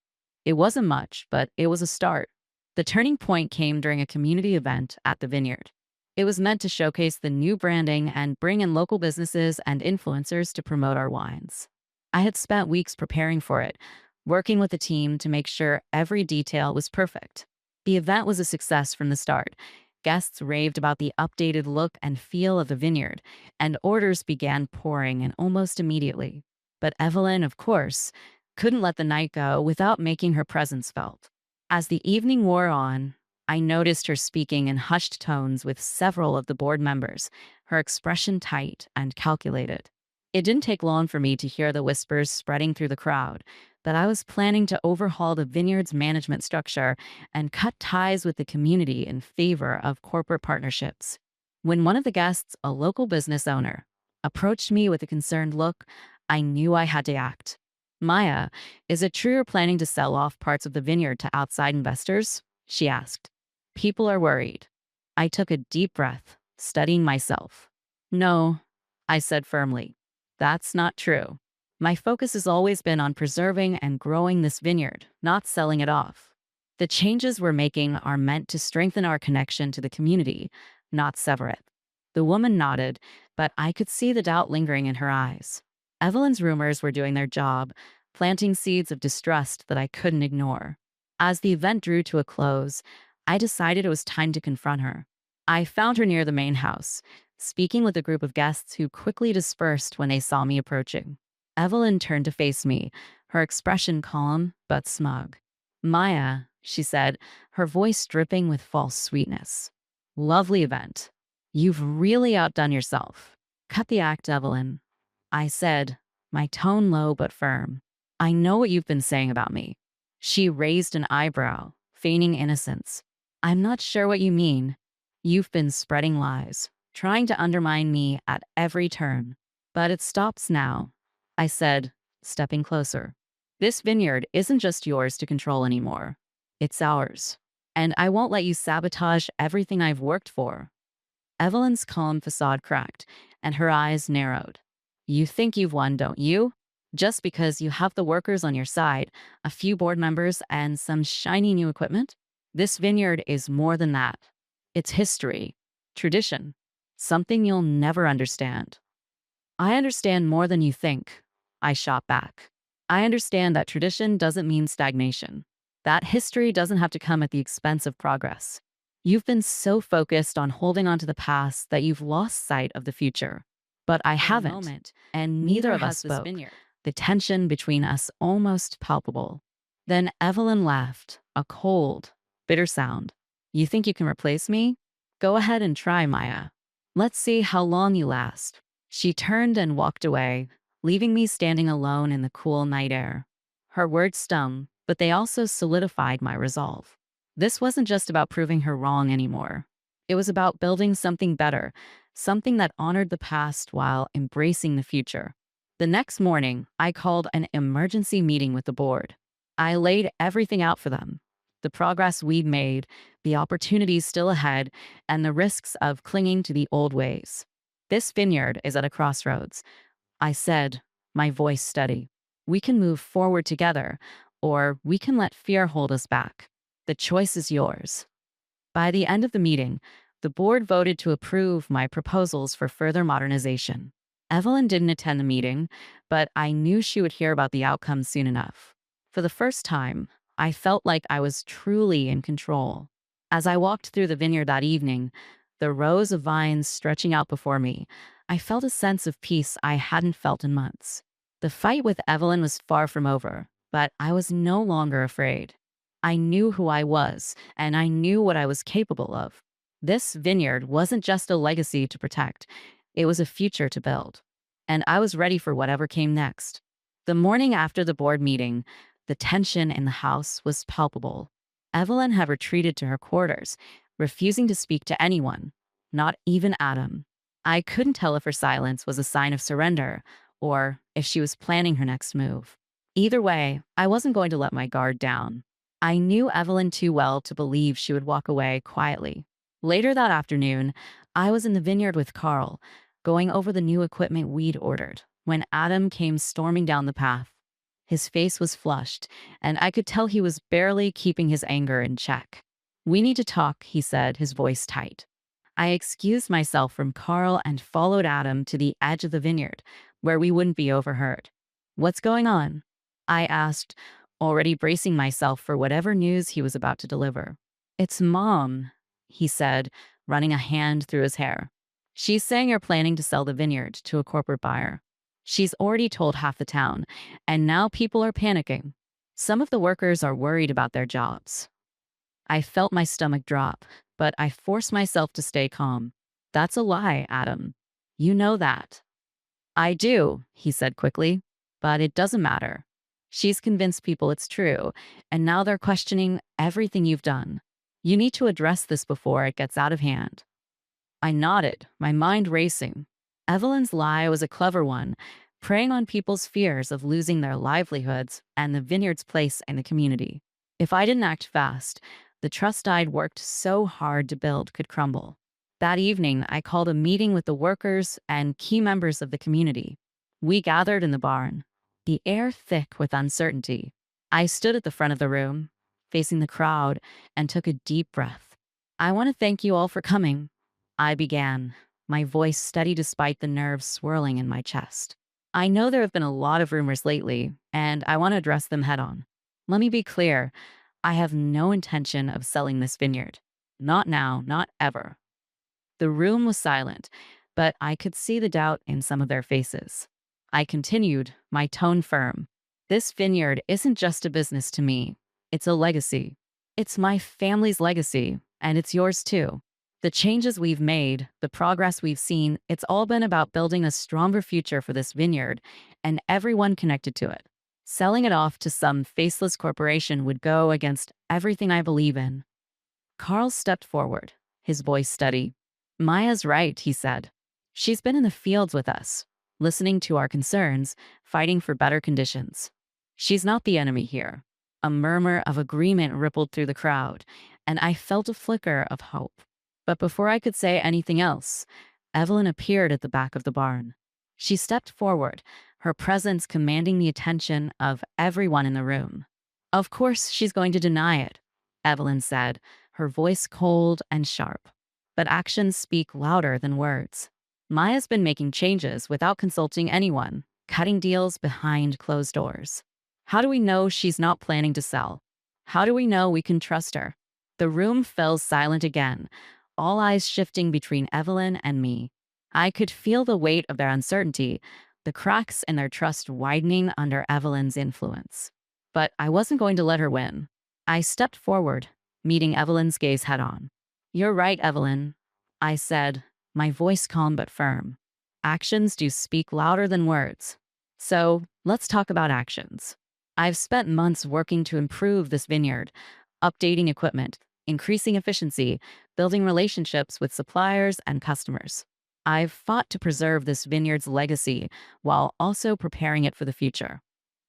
A: It wasn't much, but it was a start. The turning point came during a community event at the Vineyard. It was meant to showcase the new branding and bring in local businesses and influencers to promote our wines. I had spent weeks preparing for it, working with the team to make sure every detail was perfect. The event was a success from the start. Guests raved about the updated look and feel of the Vineyard, and orders began pouring in almost immediately. But Evelyn, of course, couldn't let the night go without making her presence felt. As the evening wore on, I noticed her speaking in hushed tones with several of the board members, her expression tight and calculated. It didn't take long for me to hear the whispers spreading through the crowd that I was planning to overhaul the Vineyard's management structure and cut ties with the community in favor of corporate partnerships. When one of the guests, a local business owner, approached me with a concerned look, I knew I had to act. "Maya, is it true you're planning to sell off parts of the vineyard to outside investors?" she asked. "People are worried." I took a deep breath, studying myself. "No," I said firmly. "That's not true. My focus has always been on preserving and growing this vineyard, not selling it off. The changes we're making are meant to strengthen our connection to the community, not sever it." The woman nodded, but I could see the doubt lingering in her eyes. Evelyn's rumors were doing their job, planting seeds of distrust that I couldn't ignore. As the event drew to a close, I decided it was time to confront her. I found her near the main house, speaking with a group of guests who quickly dispersed when they saw me approaching. Evelyn turned to face me, her expression calm but smug. "Maya," she said, her voice dripping with false sweetness. "Lovely event. You've really outdone yourself. Cut the act, Evelyn," I said, my tone low but firm. "I know what you've been saying about me." She raised an eyebrow, feigning innocence. "I'm not sure what you mean. You've been spreading lies, trying to undermine me at every turn. But it stops now," I said, stepping closer. "This vineyard isn't just yours to control anymore. It's ours. And I won't let you sabotage everything I've worked for." Evelyn's calm facade cracked, and her eyes narrowed. "You think you've won, don't you? Just because you have the workers on your side, a few board members, and some shiny new equipment? This vineyard is more than that. It's history, tradition, something you'll never understand." "I understand more than you think," I shot back. "I understand that tradition doesn't mean stagnation. That history doesn't have to come at the expense of progress. You've been so focused on holding on to the past that you've lost sight of the future. But I haven't, and neither of us spoke. The tension between us almost palpable. Then Evelyn laughed, a cold, bitter sound. You think you can replace me? Go ahead and try, Maya. Let's see how long you last. She turned and walked away, leaving me standing alone in the cool night air. Her words stung, but they also solidified my resolve. This wasn't just about proving her wrong anymore. It was about building something better, something that honored the past while embracing the future. The next morning, I called an emergency meeting with the board. I laid everything out for them: the progress we'd made, the opportunities still ahead, and the risks of clinging to the old ways. This vineyard is at a crossroads, I said, my voice steady. We can move forward together, or we can let fear hold us back. The choice is yours. By the end of the meeting, the board voted to approve my proposals for further modernization. Evelyn didn't attend the meeting, but I knew she would hear about the outcome soon enough. For the first time, I felt like I was truly in control. As I walked through the vineyard that evening, the rows of vines stretching out before me, I felt a sense of peace I hadn't felt in months. The fight with Evelyn was far from over, but I was no longer afraid. I knew who I was, and I knew what I was capable of. This vineyard wasn't just a legacy to protect, it was a future to build. And I was ready for whatever came next. The morning after the board meeting, the tension in the house was palpable. Evelyn had retreated to her quarters, refusing to speak to anyone, not even Adam. I couldn't tell if her silence was a sign of surrender or if she was planning her next move. Either way, I wasn't going to let my guard down. I knew Evelyn too well to believe she would walk away quietly. Later that afternoon, I was in the vineyard with Carl, going over the new equipment we'd ordered, when Adam came storming down the path. His face was flushed, and I could tell he was barely keeping his anger in check. We need to talk, he said, his voice tight. I excused myself from Carl and followed Adam to the edge of the vineyard, where we wouldn't be overheard. What's going on? I asked, already bracing myself for whatever news he was about to deliver. It's Mom, he said, running a hand through his hair. She's saying you're planning to sell the vineyard to a corporate buyer. She's already told half the town, and now people are panicking. Some of the workers are worried about their jobs. I felt my stomach drop, but I forced myself to stay calm. That's a lie, Adam. You know that. I do, he said quickly, but it doesn't matter. She's convinced people it's true, and now they're questioning everything you've done. You need to address this before it gets out of hand. I nodded, my mind racing. Evelyn's lie was a clever one, preying on people's fears of losing their livelihoods and the vineyard's place in the community. If I didn't act fast, the trust I'd worked so hard to build could crumble. That evening, I called a meeting with the workers and key members of the community. We gathered in the barn, the air thick with uncertainty. I stood at the front of the room, facing the crowd, and took a deep breath. I want to thank you all for coming, I began, my voice steady despite the nerves swirling in my chest. I know there have been a lot of rumors lately, and I want to address them head on. Let me be clear, I have no intention of selling this vineyard. Not now, not ever. The room was silent, but I could see the doubt in some of their faces. I continued, my tone firm. This vineyard isn't just a business to me. It's a legacy. It's my family's legacy, and it's yours too. The changes we've made, the progress we've seen, it's all been about building a stronger future for this vineyard and everyone connected to it. Selling it off to some faceless corporation would go against everything I believe in. Carl stepped forward, his voice steady. Maya's right, he said. She's been in the fields with us, listening to our concerns, fighting for better conditions. She's not the enemy here. A murmur of agreement rippled through the crowd, and I felt a flicker of hope. But before I could say anything else, Evelyn appeared at the back of the barn. She stepped forward, her presence commanding the attention of everyone in the room. Of course she's going to deny it, Evelyn said, her voice cold and sharp. But actions speak louder than words. Maya's been making changes without consulting anyone, cutting deals behind closed doors. How do we know she's not planning to sell? How do we know we can trust her? The room fell silent again, all eyes shifting between Evelyn and me. I could feel the weight of their uncertainty, the cracks in their trust widening under Evelyn's influence. But I wasn't going to let her win. I stepped forward, meeting Evelyn's gaze head on. "You're right, Evelyn," I said, my voice calm but firm. "Actions do speak louder than words. So let's talk about actions. I've spent months working to improve this vineyard, updating equipment, increasing efficiency, building relationships with suppliers and customers. I've fought to preserve this vineyard's legacy while also preparing it for the future."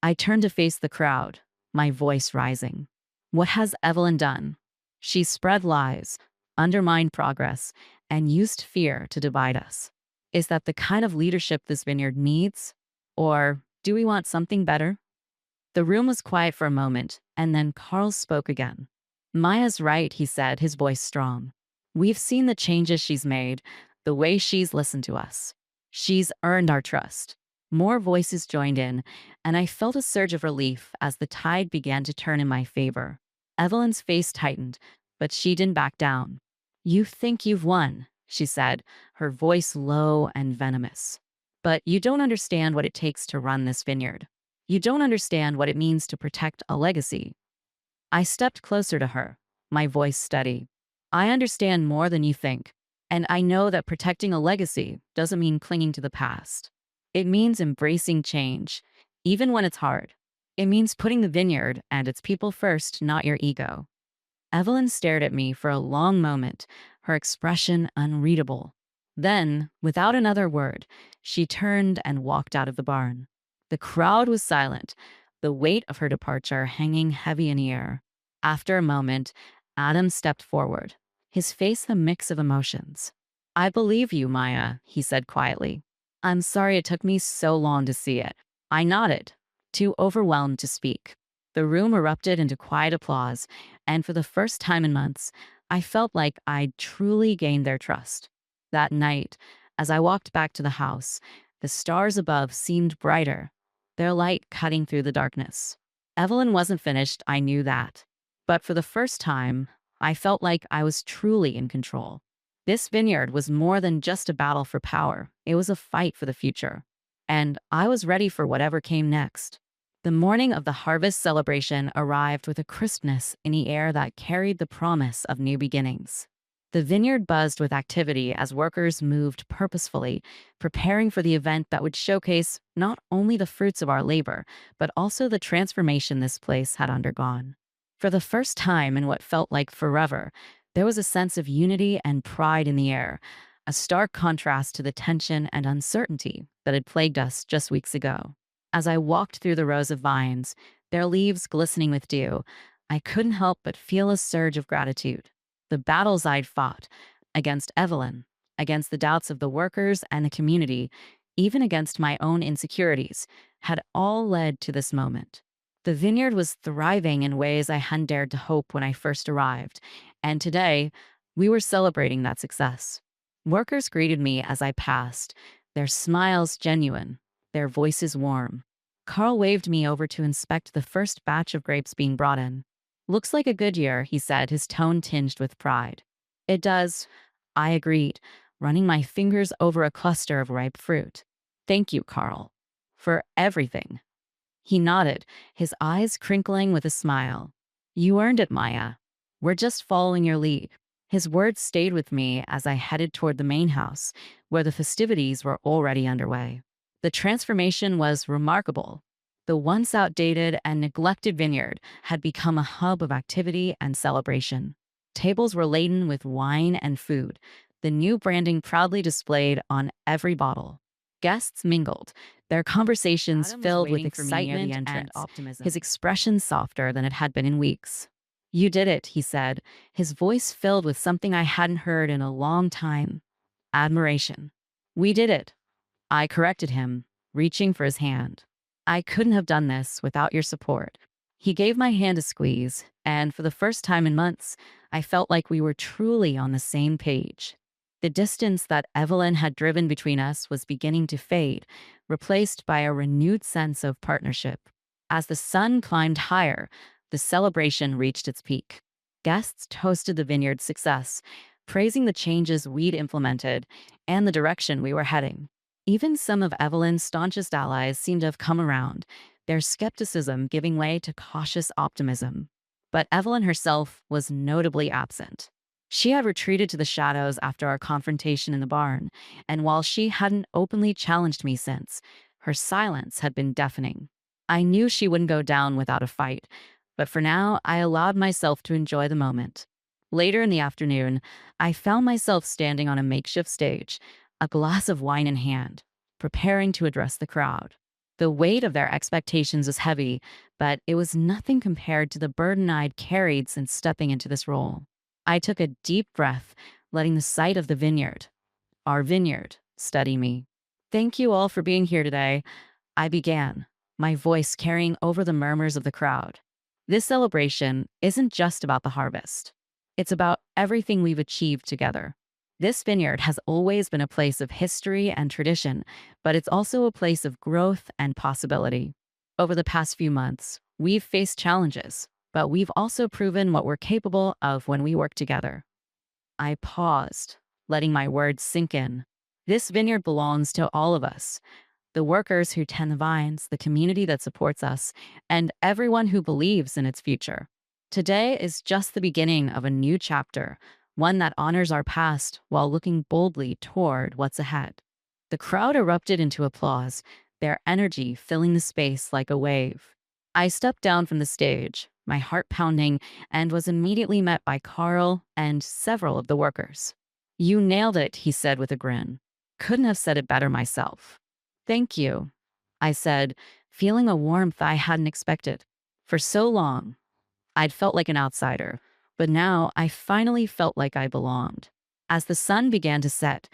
A: I turned to face the crowd, my voice rising. "What has Evelyn done? She spread lies, undermined progress, and used fear to divide us. Is that the kind of leadership this vineyard needs? Or do we want something better?" The room was quiet for a moment, and then Carl spoke again. "Maya's right," he said, his voice strong. "We've seen the changes she's made, the way she's listened to us. She's earned our trust." More voices joined in, and I felt a surge of relief as the tide began to turn in my favor. Evelyn's face tightened, but she didn't back down. "You think you've won," she said, her voice low and venomous. "But you don't understand what it takes to run this vineyard. You don't understand what it means to protect a legacy." I stepped closer to her, my voice steady. "I understand more than you think, and I know that protecting a legacy doesn't mean clinging to the past. It means embracing change, even when it's hard. It means putting the vineyard and its people first, not your ego." Evelyn stared at me for a long moment, her expression unreadable. Then, without another word, she turned and walked out of the barn. The crowd was silent, the weight of her departure hanging heavy in the air. After a moment, Adam stepped forward, his face a mix of emotions. "I believe you, Maya," he said quietly. "I'm sorry it took me so long to see it." I nodded, too overwhelmed to speak. The room erupted into quiet applause, and for the first time in months, I felt like I'd truly gained their trust. That night, as I walked back to the house, the stars above seemed brighter, their light cutting through the darkness. Evelyn wasn't finished, I knew that. But for the first time, I felt like I was truly in control. This vineyard was more than just a battle for power, it was a fight for the future. And I was ready for whatever came next. The morning of the harvest celebration arrived with a crispness in the air that carried the promise of new beginnings. The vineyard buzzed with activity as workers moved purposefully, preparing for the event that would showcase not only the fruits of our labor, but also the transformation this place had undergone. For the first time in what felt like forever, there was a sense of unity and pride in the air, a stark contrast to the tension and uncertainty that had plagued us just weeks ago. As I walked through the rows of vines, their leaves glistening with dew, I couldn't help but feel a surge of gratitude. The battles I'd fought, against Evelyn, against the doubts of the workers and the community, even against my own insecurities, had all led to this moment. The vineyard was thriving in ways I hadn't dared to hope when I first arrived, and today, we were celebrating that success. Workers greeted me as I passed, their smiles genuine, their voices warm. Carl waved me over to inspect the first batch of grapes being brought in. "Looks like a good year," he said, his tone tinged with pride. "It does," I agreed, running my fingers over a cluster of ripe fruit. "Thank you, Carl, for everything." He nodded, his eyes crinkling with a smile. "You earned it, Maya. We're just following your lead." His words stayed with me as I headed toward the main house, where the festivities were already underway. The transformation was remarkable. The once outdated and neglected vineyard had become a hub of activity and celebration. Tables were laden with wine and food, the new branding proudly displayed on every bottle. Guests mingled, their conversations
B: Adam was
A: filled with
B: waiting for me near the
A: excitement and
B: entrance,
A: optimism, his expression softer than it had been in weeks. "You did it," he said, his voice filled with something I hadn't heard in a long time: admiration. "We did it," I corrected him, reaching for his hand. "I couldn't have done this without your support." He gave my hand a squeeze, and for the first time in months, I felt like we were truly on the same page. The distance that Evelyn had driven between us was beginning to fade, replaced by a renewed sense of partnership. As the sun climbed higher, the celebration reached its peak. Guests toasted the vineyard's success, praising the changes we'd implemented and the direction we were heading. Even some of Evelyn's staunchest allies seemed to have come around, their skepticism giving way to cautious optimism. But Evelyn herself was notably absent. She had retreated to the shadows after our confrontation in the barn, and while she hadn't openly challenged me since, her silence had been deafening. I knew she wouldn't go down without a fight, but for now, I allowed myself to enjoy the moment. Later in the afternoon, I found myself standing on a makeshift stage, a glass of wine in hand, preparing to address the crowd. The weight of their expectations was heavy, but it was nothing compared to the burden I'd carried since stepping into this role. I took a deep breath, letting the sight of the vineyard, our vineyard, steady me. Thank you all for being here today, I began, my voice carrying over the murmurs of the crowd. This celebration isn't just about the harvest. It's about everything we've achieved together. This vineyard has always been a place of history and tradition, but it's also a place of growth and possibility. Over the past few months, we've faced challenges, but we've also proven what we're capable of when we work together. I paused, letting my words sink in. This vineyard belongs to all of us, the workers who tend the vines, the community that supports us, and everyone who believes in its future. Today is just the beginning of a new chapter, one that honors our past while looking boldly toward what's ahead. The crowd erupted into applause, their energy filling the space like a wave. I stepped down from the stage, my heart pounding, and was immediately met by Carl and several of the workers. You nailed it, he said with a grin. Couldn't have said it better myself. Thank you, I said, feeling a warmth I hadn't expected. For so long, I'd felt like an outsider, but now I finally felt like I belonged. As the sun began to set,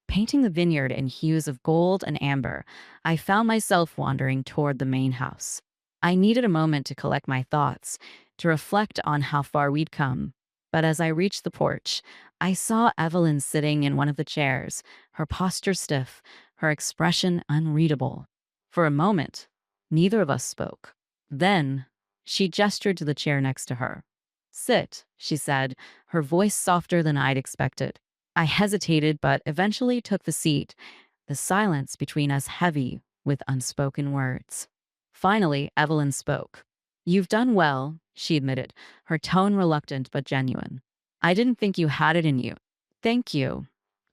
A: painting the vineyard in hues of gold and amber, I found myself wandering toward the main house. I needed a moment to collect my thoughts, to reflect on how far we'd come. But as I reached the porch, I saw Evelyn sitting in one of the chairs, her posture stiff, her expression unreadable. For a moment, neither of us spoke. Then, she gestured to the chair next to her. Sit, she said, her voice softer than I'd expected. I hesitated, but eventually took the seat, the silence between us heavy with unspoken words. Finally, Evelyn spoke. You've done well, she admitted, her tone reluctant but genuine. I didn't think you had it in you. Thank you,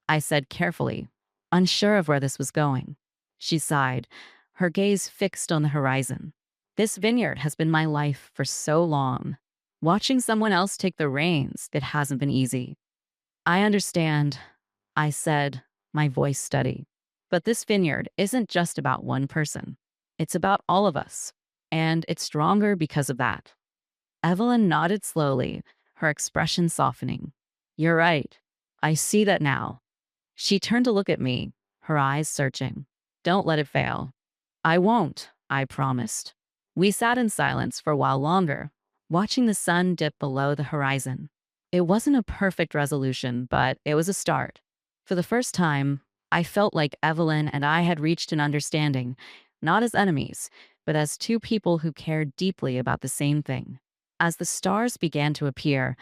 A: I said carefully, unsure of where this was going. She sighed, her gaze fixed on the horizon. This vineyard has been my life for so long. Watching someone else take the reins, it hasn't been easy. I understand, I said, my voice steady. But this vineyard isn't just about one person. It's about all of us, and it's stronger because of that. Evelyn nodded slowly, her expression softening. You're right. I see that now. She turned to look at me, her eyes searching. Don't let it fail. I won't, I promised. We sat in silence for a while longer, watching the sun dip below the horizon. It wasn't a perfect resolution, but it was a start. For the first time, I felt like Evelyn and I had reached an understanding, not as enemies, but as two people who cared deeply about the same thing. As the stars began to appear,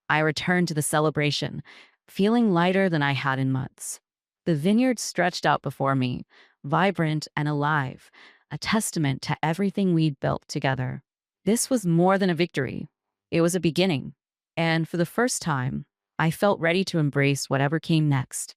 A: I returned to the celebration, feeling lighter than I had in months. The vineyard stretched out before me, vibrant and alive, a testament to everything we'd built together. This was more than a victory. It was a beginning. And for the first time, I felt ready to embrace whatever came next.